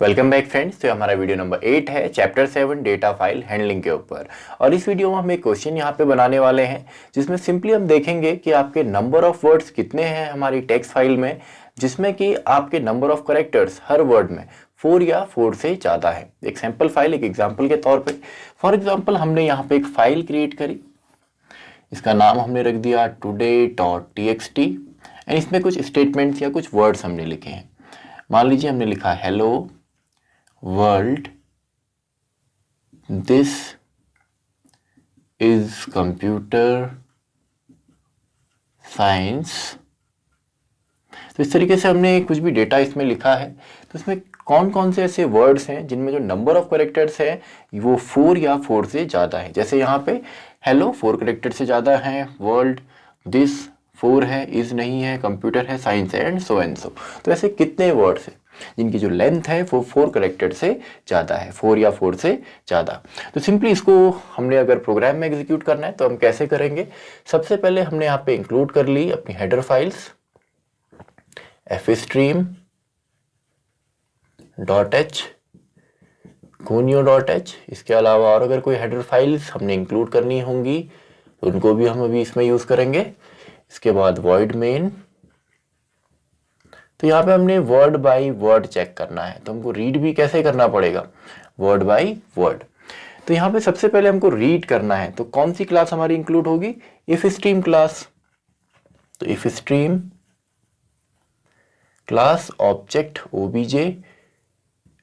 Welcome back friends. तो हमारा video number 8 है, चैप्टर 7 डेटा फाइल हैंडलिंग के ऊपर। और इस वीडियो में हम एक क्वेश्चन यहाँ पे बनाने वाले हैं जिसमें सिंपली हम देखेंगे कि आपके नंबर ऑफ वर्ड्स कितने हैं हमारी टेक्स्ट फाइल में, जिसमें कि आपके number of characters her word में 4 या 4 से ज़्यादा है। एक सैम्पल फाइल, एक एग्जाम्पल के तौर पर। फॉर एग्जाम्पल हमने यहाँ पे एक फाइल क्रिएट करी, इसका नाम हमने रख दिया today.txt एंड इसमें कुछ स्टेटमेंट्स या कुछ वर्ड्स हमने लिखे हैं। मान लीजिए हमने लिखा hello world, this is computer science. तो इस तरीके से हमने कुछ भी डेटा इसमें लिखा है। तो इसमें कौन कौन से ऐसे वर्ड्स हैं जिनमें जो नंबर ऑफ कैरेक्टर्स है वो 4 या 4 से ज़्यादा है। जैसे यहाँ पे हेलो 4 कैरेक्टर से ज़्यादा है, वर्ल्ड, दिस 4 है, इज नहीं है, कंप्यूटर है, साइंस है एंड सो। तो ऐसे कितने वर्ड्स हैं जिनकी जो लेंथ है वो 4 कैरेक्टर से ज़्यादा है, 4 या 4 से ज़्यादा। तो सिंपली इसको हमने अगर प्रोग्राम में एग्जीक्यूट करना है तो हम कैसे करेंगे। सबसे पहले हमने यहाँ पे इंक्लूड कर ली अपनी हेडर फाइल्स fstream.h, conio.h। इसके अलावा और अगर कोई हेडर फाइल्स हमने इंक्लूड करनी होंगी तो उनको भी हम अभी इसमें यूज़ करेंगे। इसके बाद void main। तो यहाँ पे हमने वर्ड बाय वर्ड चेक करना है, तो हमको रीड भी कैसे करना पड़ेगा, वर्ड बाय वर्ड। तो यहाँ पे सबसे पहले हमको रीड करना है, तो कौन सी क्लास हमारी इंक्लूड होगी, इफ स्ट्रीम क्लास। तो if stream class object OBJ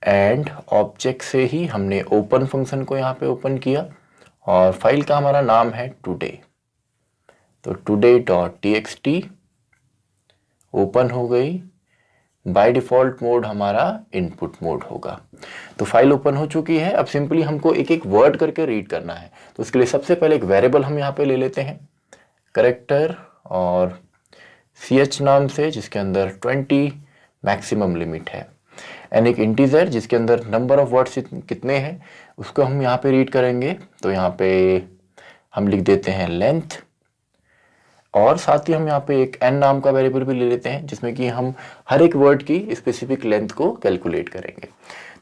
and object से ही हमने ओपन फंक्शन को यहाँ पे ओपन किया और फाइल का हमारा नाम है टुडे। तो today.txt ओपन हो गई। बाय डिफॉल्ट मोड हमारा इनपुट मोड होगा। तो फाइल ओपन हो चुकी है। अब सिंपली हमको एक एक वर्ड करके रीड करना है। तो उसके लिए सबसे पहले एक वेरिएबल हम यहाँ पे ले लेते हैं करेक्टर और ch नाम से, जिसके अंदर 20 मैक्सिमम लिमिट है, एंड एक इंटीजर जिसके अंदर नंबर ऑफ वर्ड्स कितने हैं उसको हम यहाँ पे रीड करेंगे। तो यहाँ पे हम लिख देते हैं लेंथ, और साथ ही हम यहाँ पे एक n नाम का वेरिएबल भी ले लेते हैं जिसमें कि हम हर एक वर्ड की स्पेसिफिक लेंथ को कैलकुलेट करेंगे।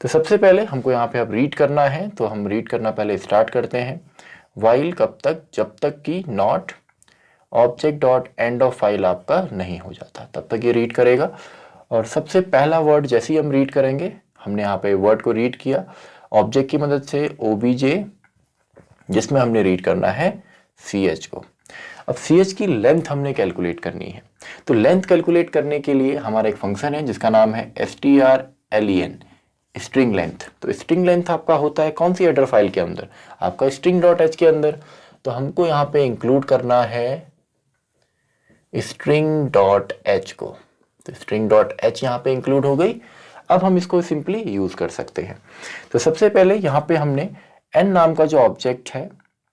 तो सबसे पहले हमको यहाँ पे अब रीड करना है, तो हम रीड करना पहले स्टार्ट करते हैं। वाइल कब तक, जब तक कि not object dot end of file आपका नहीं हो जाता तब तक ये रीड करेगा। और सबसे पहला वर्ड जैसे ही हम रीड करेंगे, हमने यहाँ पे वर्ड को रीड किया ऑब्जेक्ट की मदद से ओबीजे, जिसमें हमने रीड करना है ch को। अब ch की लेंथ हमने कैलकुलेट करनी है। तो लेंथ कैलकुलेट करने के लिए हमारा एक फंक्शन है जिसका नाम है strlen, स्ट्रिंग लेंथ। तो स्ट्रिंग लेंथ आपका होता है कौन सी हेडर फाइल के अंदर, आपका string.h के अंदर। तो हमको यहाँ पे इंक्लूड करना है string.h को। तो string.h यहाँ पे इंक्लूड हो गई। अब हम इसको सिंपली यूज कर सकते हैं। तो सबसे पहले यहाँ पे हमने n नाम का जो ऑब्जेक्ट है,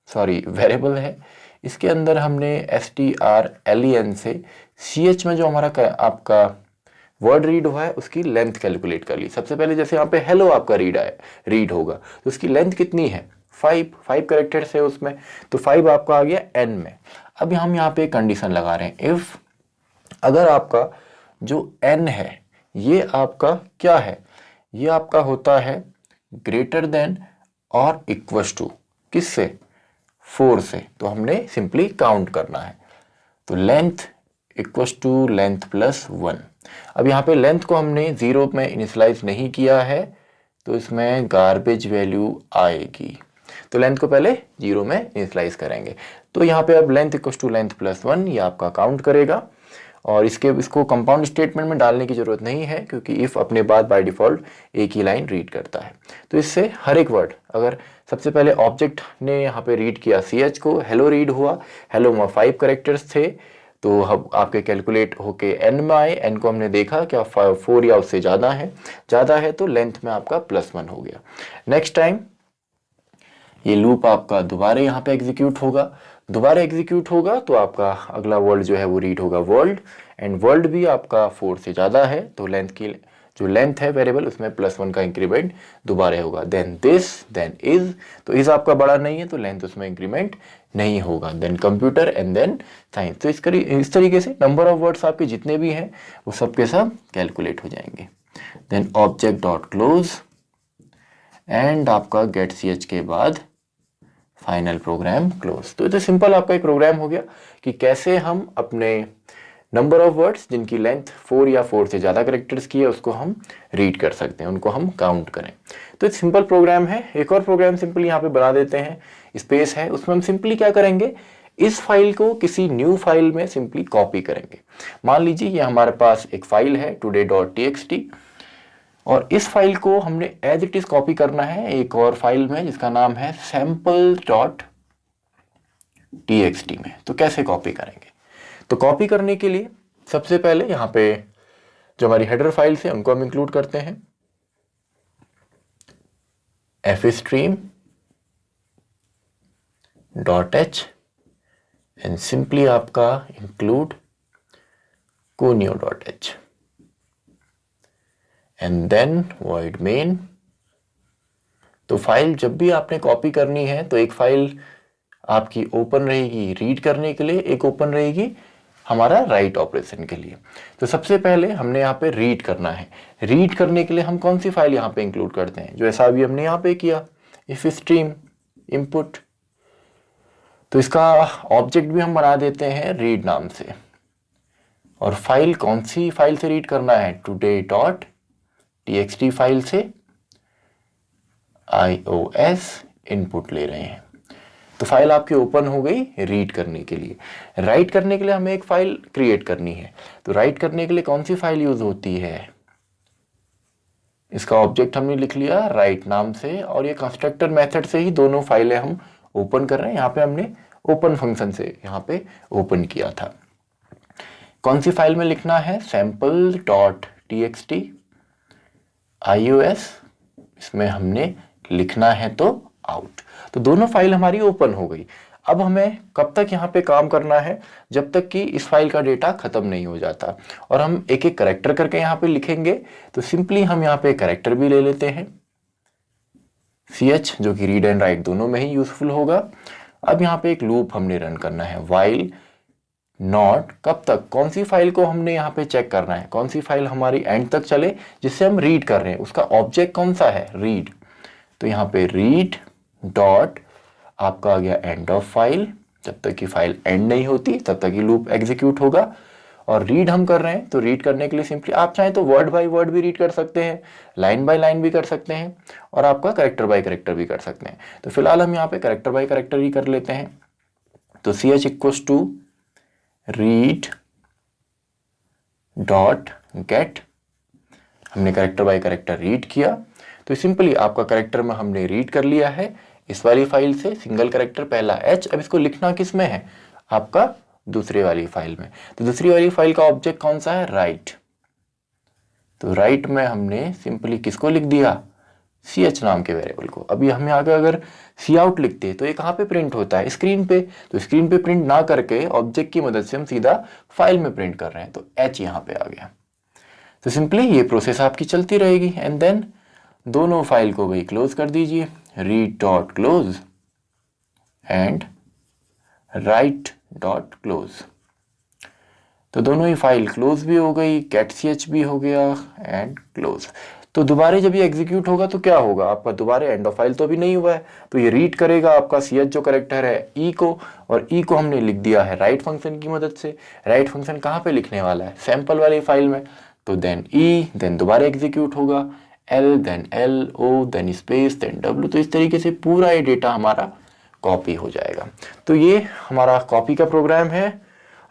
सॉरी वेरिएबल है, इसके अंदर हमने strlen से ch में जो हमारा आपका वर्ड रीड हुआ है उसकी लेंथ कैलकुलेट कर ली। सबसे पहले जैसे यहाँ पे हेलो आपका रीड होगा तो उसकी लेंथ कितनी है, 5 कैरेक्टर्स है उसमें, तो 5 आपका आ गया n में। अब हम यहाँ पे कंडीशन लगा रहे हैं, इफ अगर आपका जो n है ये आपका क्या है, ये आपका होता है ग्रेटर देन और इक्वल टू किससे, 4 से, तो हमने सिंपली काउंट करना है। तो length equal to length plus 1। अब यहाँ पे लेंथ को हमने 0 में इनिशियलाइज नहीं किया है तो इसमें गार्बेज वैल्यू आएगी। तो लेंथ को पहले 0 में इनिशियलाइज करेंगे। तो यहाँ पे अब length equal to length plus 1 ये आपका काउंट करेगा। और इसको कंपाउंड स्टेटमेंट में डालने की जरूरत नहीं है क्योंकि इफ अपने बाद बाय डिफॉल्ट एक ही लाइन रीड करता है। तो इससे हर एक वर्ड, अगर सबसे पहले ऑब्जेक्ट ने यहाँ पे रीड किया ch को, हेलो रीड हुआ, हेलो में 5 कैरेक्टर्स थे, तो हम आपके कैलकुलेट होके n में आए, n को हमने देखा क्या 4 या उससे ज़्यादा है तो लेंथ में आपका +1 हो गया। नेक्स्ट टाइम ये लूप आपका दोबारा यहाँ पे एग्जीक्यूट होगा तो आपका अगला वर्ड जो है वो रीड होगा वर्ल्ड, एंड वर्ल्ड भी आपका 4 से ज़्यादा है तो लेंथ की जो लेंथ है वेरिएबल उसमें +1 का इंक्रीमेंट दोबारा होगा। देन दिस, देन इज, तो इज आपका बड़ा नहीं है तो लेंथ उसमें इंक्रीमेंट नहीं होगा। Then computer and then science. तो इस तरीके से नंबर ऑफ वर्ड्स आपके जितने भी हैं वो सब के सब कैलकुलेट हो जाएंगे। Then object dot close and आपका गेट ch के बाद फाइनल प्रोग्राम क्लोज। तो सिंपल आपका एक प्रोग्राम हो गया कि कैसे हम अपने नंबर ऑफ वर्ड्स जिनकी लेंथ 4 या 4 से ज़्यादा कैरेक्टर्स की है उसको हम रीड कर सकते हैं, उनको हम काउंट करें। तो एक सिंपल प्रोग्राम है। एक और प्रोग्राम सिंपल यहाँ पे बना देते हैं, स्पेस है, उसमें हम सिंपली क्या करेंगे, इस फाइल को किसी न्यू फाइल में सिंपली कॉपी करेंगे। मान लीजिए ये हमारे पास एक फाइल है today.txt और इस फाइल को हमने एज इट इज कॉपी करना है एक और फाइल में जिसका नाम है sample.txt में। तो कैसे कॉपी करेंगे? तो कॉपी करने के लिए सबसे पहले यहाँ पे जो हमारी हेडर फाइल्स है उनको हम इंक्लूड करते हैं, fstream.h एंड सिंपली आपका include conio.h and then void main। तो फाइल जब भी आपने कॉपी करनी है तो एक फाइल आपकी ओपन रहेगी रीड करने के लिए, एक ओपन रहेगी हमारा राइट ऑपरेशन के लिए। तो सबसे पहले हमने यहाँ पे रीड करना है। रीड करने के लिए हम कौन सी फाइल यहाँ पे इंक्लूड करते हैं, जो ऐसा अभी हमने यहाँ पे किया ifstream input। तो इसका ऑब्जेक्ट भी हम बना देते हैं रीड नाम से, और फाइल कौन सी फाइल से रीड करना है, today.txt फाइल से iOS इनपुट ले रहे हैं। तो फाइल आपकी ओपन हो गई रीड करने के लिए। राइट करने के लिए हमें एक फाइल क्रिएट करनी है। तो राइट करने के लिए कौन सी फाइल यूज होती है, इसका ऑब्जेक्ट हमने लिख लिया राइट नाम से, और ये कंस्ट्रक्टर मेथड से ही दोनों फाइलें हम ओपन कर रहे हैं। यहाँ पे हमने ओपन फंक्शन से यहाँ पे ओपन किया था। कौन सी फाइल में लिखना है, sample.txt iOS, इसमें हमने लिखना है तो आउट। तो दोनों फाइल हमारी ओपन हो गई। अब हमें कब तक यहाँ पे काम करना है, जब तक कि इस फाइल का डेटा खत्म नहीं हो जाता, और हम एक एक कैरेक्टर करके यहाँ पे लिखेंगे। तो सिंपली हम यहाँ पे कैरेक्टर भी ले लेते हैं ch, जो कि रीड एंड राइट दोनों में ही यूजफुल होगा। अब यहाँ पे एक लूप हमने रन करना है, वाइल नॉट, कब तक, कौन सी फाइल को हमने यहाँ पे चेक करना है, कौन सी फाइल हमारी एंड तक चले जिससे हम रीड कर रहे हैं, उसका ऑब्जेक्ट कौन सा है, रीड। तो यहाँ पे रीड डॉट आपका आ गया एंड ऑफ फाइल, जब तक कि फाइल एंड नहीं होती तब तक ये लूप एग्जीक्यूट होगा। और रीड हम कर रहे हैं, तो रीड करने के लिए सिंपली आप चाहें तो वर्ड बाय वर्ड भी रीड कर सकते हैं, लाइन बाय लाइन भी कर सकते हैं, और आपका कैरेक्टर बाय कैरेक्टर भी कर सकते हैं। तो फिलहाल हम यहाँ पे कैरेक्टर बाय कैरेक्टर ही कर लेते हैं। तो ch equals to read dot get, हमने कैरेक्टर बाय कैरेक्टर रीड किया। तो सिंपली आपका कैरेक्टर में हमने रीड कर लिया है इस वाली फाइल से, सिंगल कैरेक्टर पहला h। अब इसको लिखना किस में है, आपका दूसरी वाली फाइल में। तो दूसरी वाली फाइल का ऑब्जेक्ट कौन सा है, राइट। तो राइट में हमने सिंपली किसको लिख दिया, ch नाम के वेरिएबल को। अभी हमें आगे अगर सी आउट लिखते हैं तो ये कहाँ पे प्रिंट होता है, स्क्रीन पे। तो स्क्रीन पे प्रिंट ना करके ऑब्जेक्ट की मदद से हम सीधा फाइल में प्रिंट कर रहे हैं, तो h यहाँ पे आ गया। तो सिंपली ये प्रोसेस आपकी चलती रहेगी। एंड देन दोनों फाइल को भी क्लोज कर दीजिए, read dot close and right dot close. तो दोनों ही फाइल क्लोज भी हो गई, गेट ch भी हो गया एंड क्लोज। तो दोबारा जब ये एग्जीक्यूट होगा तो क्या होगा, आपका दोबारा एंड ऑफ फाइल तो अभी नहीं हुआ है, तो ये रीड करेगा आपका ch जो कैरेक्टर है e को, और e को हमने लिख दिया है राइट फंक्शन की मदद से। राइट फंक्शन कहाँ पे लिखने वाला है, सैंपल वाली फाइल में। तो देन e, देन दोबारा एग्जीक्यूट होगा L, then L, O, then space, then W। तो इस तरीके से पूरा ये डेटा हमारा कॉपी हो जाएगा। तो ये हमारा कॉपी का प्रोग्राम है।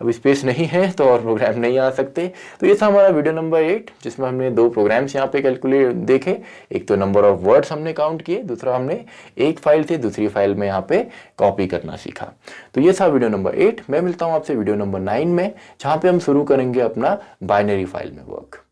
अब स्पेस नहीं है तो और प्रोग्राम नहीं आ सकते। तो ये था हमारा वीडियो नंबर 8, जिसमें हमने दो प्रोग्राम्स यहाँ पे कैलकुलेट देखे। एक तो नंबर ऑफ वर्ड्स हमने काउंट किए, दूसरा हमने एक फाइल से दूसरी फाइल में यहाँ पे कॉपी करना सीखा। तो ये था वीडियो नंबर 8। मैं मिलता हूँ आपसे वीडियो नंबर 9 में, जहाँ पे हम शुरू करेंगे अपना बाइनरी फाइल में वर्क।